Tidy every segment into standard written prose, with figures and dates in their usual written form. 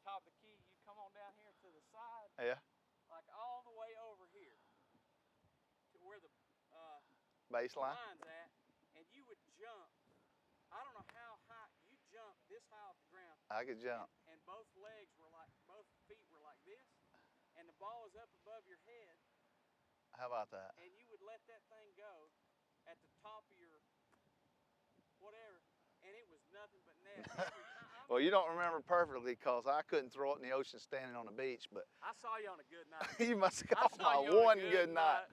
top of the key, you come on down here to the side. Yeah. Like all the way over here to where the Baseline. line's at, and you would jump. I don't know how high you jumped this high off the ground. I could jump. And both legs were like, both feet were like this, and the ball was up above your head. How about that? And you would let that thing go at the top of your whatever, and it was nothing but net every time. Well, you don't remember perfectly because I couldn't throw it in the ocean standing on the beach, but I saw you on a good night. you must have caught my one good night.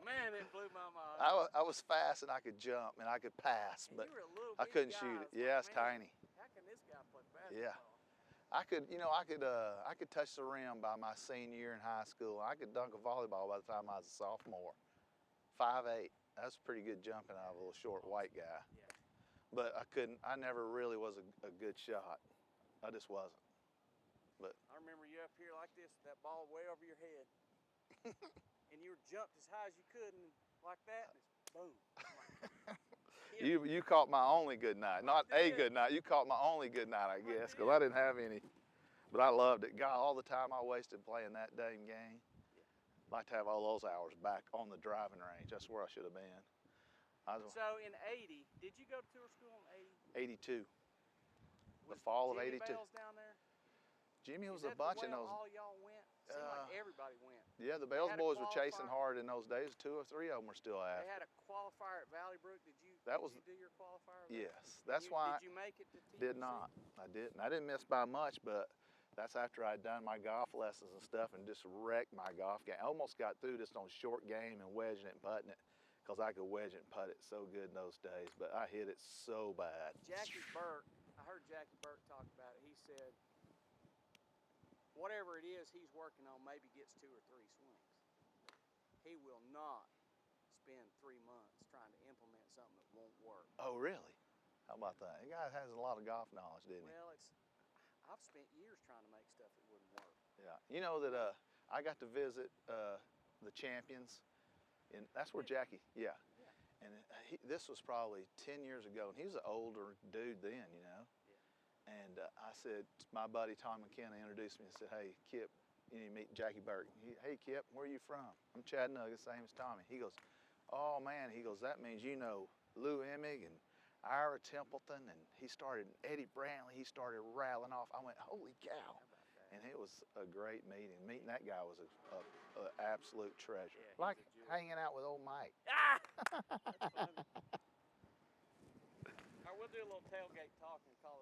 Man, it blew my mind. I was fast and I could jump and I could pass, and but you were a little I couldn't guy. shoot it. Like, Yeah, it's man, tiny. How can this guy play basketball? Yeah. I could touch the rim by my senior year in high school. I could dunk a volleyball by the time I was a sophomore. 5'8". That's pretty good jumping out of a little short white guy. Yeah. But I never really was a good shot. I just wasn't. But I remember you up here like this, that ball way over your head. And you were jumped as high as you could and like that, and it's boom. You caught my only good night. Not a good night. You caught my only good night, I guess, because I didn't have any. But I loved it. God, all the time I wasted playing that dang game. I'd like to have all those hours back on the driving range. That's where I should have been. So in 80, did you go to tour school in 80? 82. The fall of 82. Jimmy Bell's down there? Jimmy was a bunch in those. All y'all went? Seemed like everybody went. Yeah, the Bells boys were chasing hard in those days. 2 or 3 of them were still after. They had a qualifier at Valley Brook. Did you do your qualifier? Yes, that's why. Did you make it to TBC? Did not. I didn't. I didn't miss by much, but that's after I'd done my golf lessons and stuff and just wrecked my golf game. I almost got through just on short game and wedging it and putting it because I could wedge it and putt it so good in those days, but I hit it so bad. Jackie Burke, I heard Jackie Burke talk about it. He said, whatever it is he's working on maybe gets 2 or 3 swings. He will not spend 3 months trying to implement something that won't work. Oh, really? How about that? The guy has a lot of golf knowledge, didn't he? Well, I've spent years trying to make stuff that wouldn't work. Yeah. You know that I got to visit the Champions, and that's where Jackie, yeah. And this was probably 10 years ago, and he was an older dude then, you know. Yeah. And I said, my buddy Tom McKenna introduced me and said, hey, Kip, you need to meet Jackie Burke. Hey, Kip, where are you from? I'm Chattanooga, same as Tommy. He goes, oh, man, he goes, that means you know Lou Emig and Ira Templeton, and Eddie Brantley, he started rattling off. I went, holy cow. And it was a great meeting. Meeting that guy was an absolute treasure. Yeah, like hanging out with old Mike. Ah! That's funny. All right, we'll do a little tailgate talk and call it.